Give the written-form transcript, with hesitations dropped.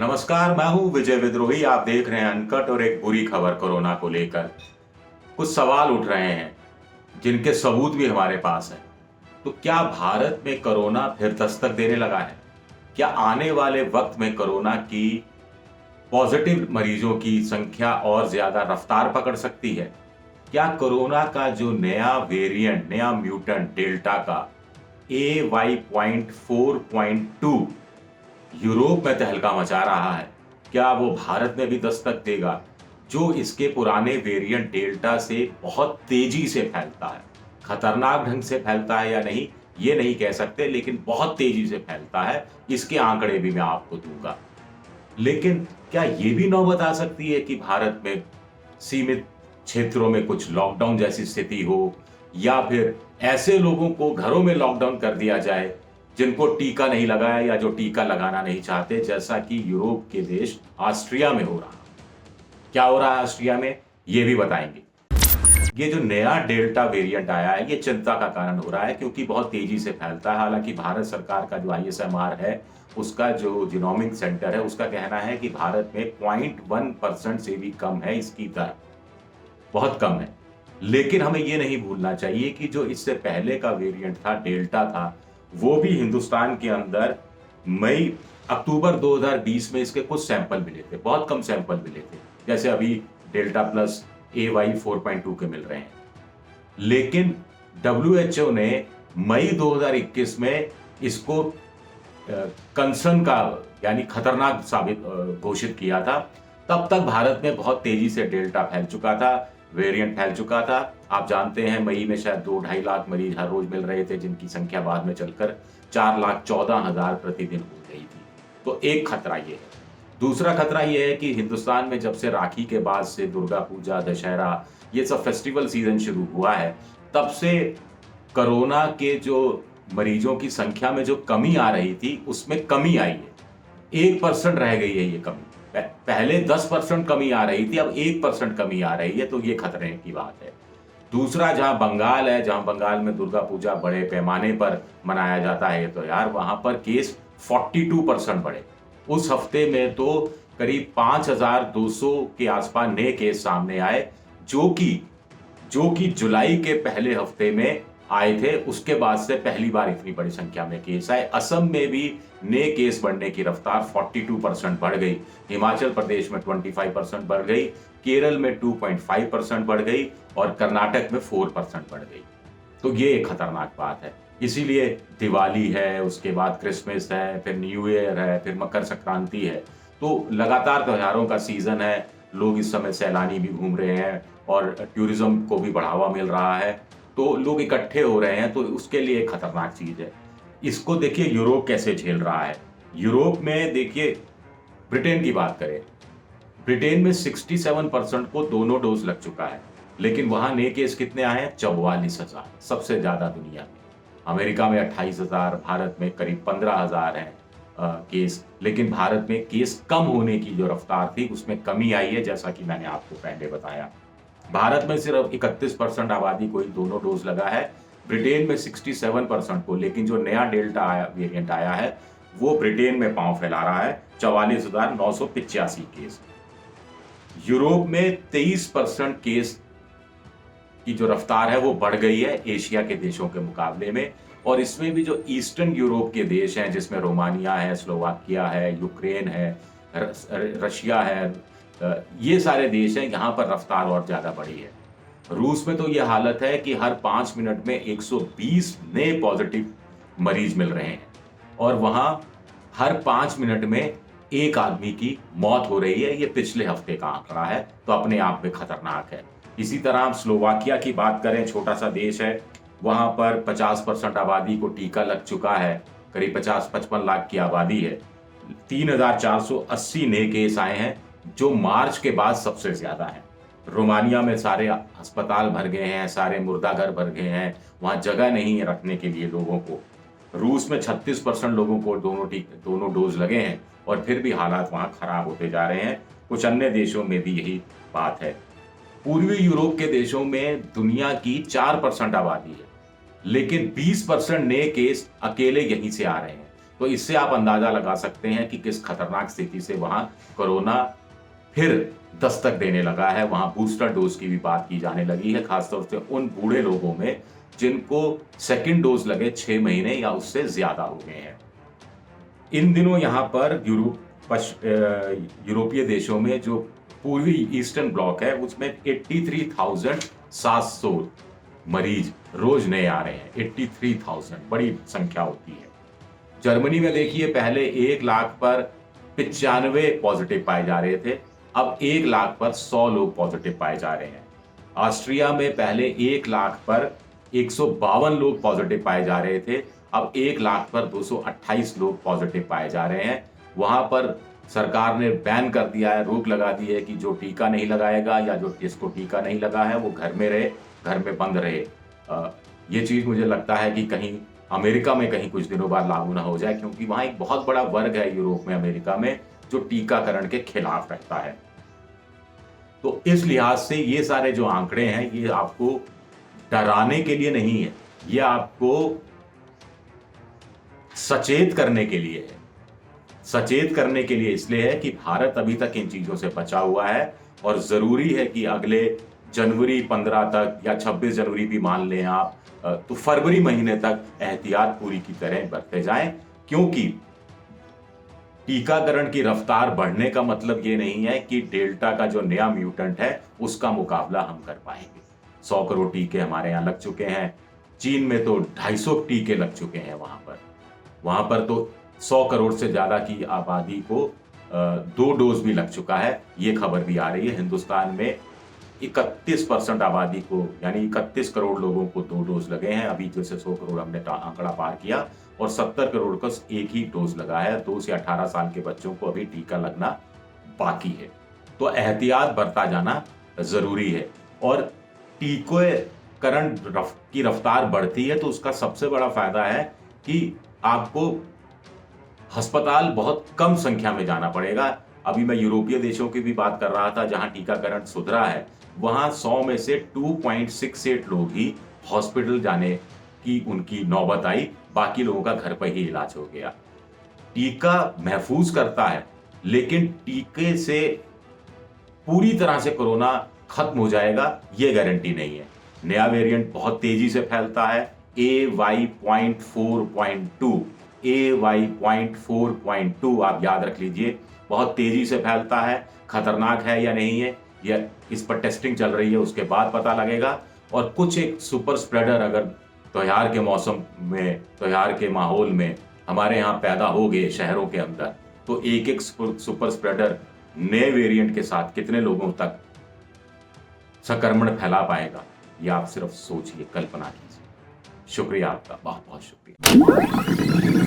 नमस्कार, मैं हूं विजय विद्रोही। आप देख रहे हैं अनकट और एक बुरी खबर कोरोना को लेकर। कुछ सवाल उठ रहे हैं जिनके सबूत भी हमारे पास है। तो क्या भारत में कोरोना फिर दस्तक देने लगा है? क्या आने वाले वक्त में कोरोना की पॉजिटिव मरीजों की संख्या और ज्यादा रफ्तार पकड़ सकती है? क्या कोरोना का जो नया वेरिएंट, नया म्यूटेंट डेल्टा का AY.4.2 यूरोप में तहलका मचा रहा है, क्या वो भारत में भी दस्तक देगा, जो इसके पुराने वेरिएंट डेल्टा से बहुत तेजी से फैलता है? खतरनाक ढंग से फैलता है या नहीं, ये नहीं कह सकते, लेकिन बहुत तेजी से फैलता है। इसके आंकड़े भी मैं आपको दूंगा। लेकिन क्या ये भी नौबत आ सकती है कि भारत में सीमित क्षेत्रों में कुछ लॉकडाउन जैसी स्थिति हो, या फिर ऐसे लोगों को घरों में लॉकडाउन कर दिया जाए जिनको टीका नहीं लगा है या जो टीका लगाना नहीं चाहते, जैसा कि यूरोप के देश ऑस्ट्रिया में हो रहा है। क्या हो रहा है ऑस्ट्रिया में, ये भी बताएंगे। ये जो नया डेल्टा वेरिएंट आया है, ये चिंता का कारण हो रहा है क्योंकि बहुत तेजी से फैलता है। हालांकि भारत सरकार का जो ISMR है, उसका जो जीनोमिक सेंटर है, उसका कहना है कि भारत में 0.1% से भी कम है इसकी दर, बहुत कम है। लेकिन हमें ये नहीं भूलना चाहिए कि जो इससे पहले का वेरिएंट था, डेल्टा था, वो भी हिंदुस्तान के अंदर मई अक्टूबर 2020 में इसके कुछ सैंपल मिले थे, बहुत कम सैंपल मिले थे, जैसे अभी डेल्टा प्लस AY.4.2 के मिल रहे हैं। लेकिन WHO ने मई 2021 में इसको कंसर्न का, यानी खतरनाक साबित घोषित किया था। तब तक भारत में बहुत तेजी से डेल्टा फैल चुका था, वेरिएंट फैल चुका था। आप जानते हैं मई में शायद 2-2.5 लाख मरीज हर रोज मिल रहे थे, जिनकी संख्या बाद में चलकर 4,14,000 प्रतिदिन हो गई थी। तो एक खतरा ये है। दूसरा खतरा ये है कि हिंदुस्तान में जब से राखी के बाद से दुर्गा पूजा, दशहरा, ये सब फेस्टिवल सीजन शुरू हुआ है, तब से कोरोना के जो मरीजों की संख्या में जो कमी आ रही थी, उसमें कमी आई है। 1% रह गई है ये कमी। पहले 10% कमी आ रही थी, अब 1% कमी आ रही है, तो ये खतरे की बात है। दूसरा, जहां बंगाल है, जहां बंगाल में दुर्गा पूजा बड़े पैमाने पर मनाया जाता है, तो यार वहां पर केस 42% बढ़े। उस हफ्ते में तो करीब 5,200 के आसपास नए केस सामने आए, जो कि जुलाई के पहले हफ्ते में आए थे। उसके बाद से पहली बार इतनी बड़ी संख्या में केस आए। असम में भी नए केस बढ़ने की रफ्तार 42% बढ़ गई, हिमाचल प्रदेश में 25% बढ़ गई, केरल में 2.5% बढ़ गई और कर्नाटक में 4% बढ़ गई। तो ये एक खतरनाक बात है। इसीलिए दिवाली है, उसके बाद क्रिसमस है, फिर न्यू ईयर है, फिर मकर संक्रांति है, तो लगातार त्योहारों का सीजन है। लोग इस समय सैलानी भी घूम रहे हैं और टूरिज्म को भी बढ़ावा मिल रहा है, तो लोग इकट्ठे हो रहे हैं, तो उसके लिए एक खतरनाक चीज है। इसको देखिए यूरोप कैसे झेल रहा है। यूरोप में देखिए, ब्रिटेन की बात करें, ब्रिटेन में 67% को दोनों डोज लग चुका है, लेकिन वहां नए केस कितने आए हैं? 44,000, सबसे ज्यादा दुनिया में। अमेरिका में 28,000, भारत में करीब 15,000 है केस। लेकिन भारत में केस कम होने की जो रफ्तार थी, उसमें कमी आई है, जैसा कि मैंने आपको पहले बताया। भारत में सिर्फ 31% आबादी को ही दोनों डोज लगा है, ब्रिटेन में 67% को। लेकिन जो नया डेल्टा वेरिएंट आया है, वो ब्रिटेन में पांव फैला रहा है, 44,985 केस। यूरोप में 23% केस की जो रफ्तार है वो बढ़ गई है एशिया के देशों के मुकाबले में। और इसमें भी जो ईस्टर्न यूरोप के देश हैं, जिसमें रोमानिया है, स्लोवाकिया है, यूक्रेन है, रशिया है, ये सारे देश हैं, यहाँ पर रफ्तार और ज्यादा बढ़ी है। रूस में तो ये हालत है कि हर 5 मिनट में 120 नए पॉजिटिव मरीज मिल रहे हैं, और वहां हर 5 मिनट में एक आदमी की मौत हो रही है। ये पिछले हफ्ते का आंकड़ा है, तो अपने आप में खतरनाक है। इसी तरह आप स्लोवाकिया की बात करें, छोटा सा देश है, वहां पर 50% आबादी को टीका लग चुका है, करीब 50-55 लाख की आबादी है। 3,480 नए केस आए हैं, जो मार्च के बाद सबसे ज्यादा है। रोमानिया में सारे अस्पताल भर गए हैं, सारे मुर्दाघर भर गए हैं, वहां जगह नहीं है रखने के लिए लोगों को। रूस में 36% लोगों को दोनों डोज लगे हैं, और फिर भी हालात वहां खराब होते जा रहे हैं। कुछ अन्य देशों में भी यही बात है। पूर्वी यूरोप के देशों में दुनिया की 4% आबादी है, लेकिन 20% नए केस अकेले यहीं से आ रहे हैं। तो इससे आप अंदाजा लगा सकते हैं कि किस खतरनाक स्थिति से वहां कोरोना फिर दस्तक देने लगा है। वहां बूस्टर डोज की भी बात की जाने लगी है, खासतौर से उन बूढ़े लोगों में जिनको सेकेंड डोज लगे 6 महीने या उससे ज्यादा हो गए हैं। इन दिनों यहाँ पर यूरोपीय देशों में जो पूर्वी ईस्टर्न ब्लॉक है उसमें 83,700 मरीज रोज नए आ रहे हैं। 83,000 बड़ी संख्या होती है। जर्मनी में देखिए, पहले 1 लाख पर 95 पॉजिटिव पाए जा रहे थे, अब 1 लाख पर 100 लोग पॉजिटिव पाए जा रहे हैं। ऑस्ट्रिया में पहले 1 लाख पर 152 लोग पॉजिटिव पाए जा रहे थे, अब 1 लाख पर 228 लोग पॉजिटिव पाए जा रहे हैं। वहां पर सरकार ने बैन कर दिया है, रोक लगा दी है कि जो टीका नहीं लगाएगा या जो जिसको टीका नहीं लगा है वो घर में रहे, घर में बंद रहे। ये चीज मुझे लगता है कि कहीं अमेरिका में कहीं कुछ दिनों बाद लागू ना हो जाए, क्योंकि वहां एक बहुत बड़ा वर्ग है यूरोप में, अमेरिका में, जो टीकाकरण के खिलाफ रहता है। तो इस लिहाज से ये सारे जो आंकड़े हैं ये आपको डराने के लिए नहीं है, ये आपको सचेत करने के लिए है। सचेत करने के लिए इसलिए है कि भारत अभी तक इन चीजों से बचा हुआ है और जरूरी है कि अगले जनवरी 15 तक या 26 जनवरी भी मान लें आप, तो फरवरी महीने तक एहतियात पूरी की तरह बरते जाएं, क्योंकि टीकाकरण की रफ्तार बढ़ने का मतलब ये नहीं है कि डेल्टा का जो नया म्यूटेंट है उसका मुकाबला हम कर पाएंगे। 100 करोड़ टीके हमारे यहाँ लग चुके हैं, चीन में तो 250 टीके लग चुके हैं। वहां पर तो 100 करोड़ से ज्यादा की आबादी को 2 डोज भी लग चुका है, ये खबर भी आ रही है। हिंदुस्तान में 31% आबादी को, यानी 31 करोड़ लोगों को 2 डोज लगे हैं। अभी जैसे 100 करोड़ हमने आंकड़ा पार किया और 70 करोड़ का एक ही डोज लगा है। 2 से 18 साल के बच्चों को अभी टीका लगना बाकी है। तो एहतियात बरता जाना जरूरी है। और टीकाकरण की रफ्तार बढ़ती है तो उसका सबसे बड़ा फायदा है कि आपको अस्पताल बहुत कम संख्या में जाना पड़ेगा। अभी मैं यूरोपीय देशों की भी बात कर रहा था, जहां टीकाकरण सुधरा है, वहां 100 में से 2.68 लोग ही हॉस्पिटल जाने की उनकी नौबत आई, बाकी लोगों का घर पर ही इलाज हो गया। टीका महफूज करता है, लेकिन टीके से पूरी तरह से कोरोना खत्म हो जाएगा ये गारंटी नहीं है। नया वेरिएंट बहुत तेजी से फैलता है, AY.4.2, AY.4.2 आप याद रख लीजिए, बहुत तेजी से फैलता है। खतरनाक है या नहीं है, यह इस पर टेस्टिंग चल रही है, उसके बाद पता लगेगा। और कुछ एक सुपर स्प्रेडर अगर त्योहार के मौसम में, त्योहार के माहौल में हमारे यहाँ पैदा हो गए शहरों के अंदर, तो एक एक सुपर स्प्रेडर नए वेरिएंट के साथ कितने लोगों तक संक्रमण फैला पाएगा, ये आप सिर्फ सोचिए, कल्पना कीजिए। शुक्रिया आपका, बहुत बहुत शुक्रिया।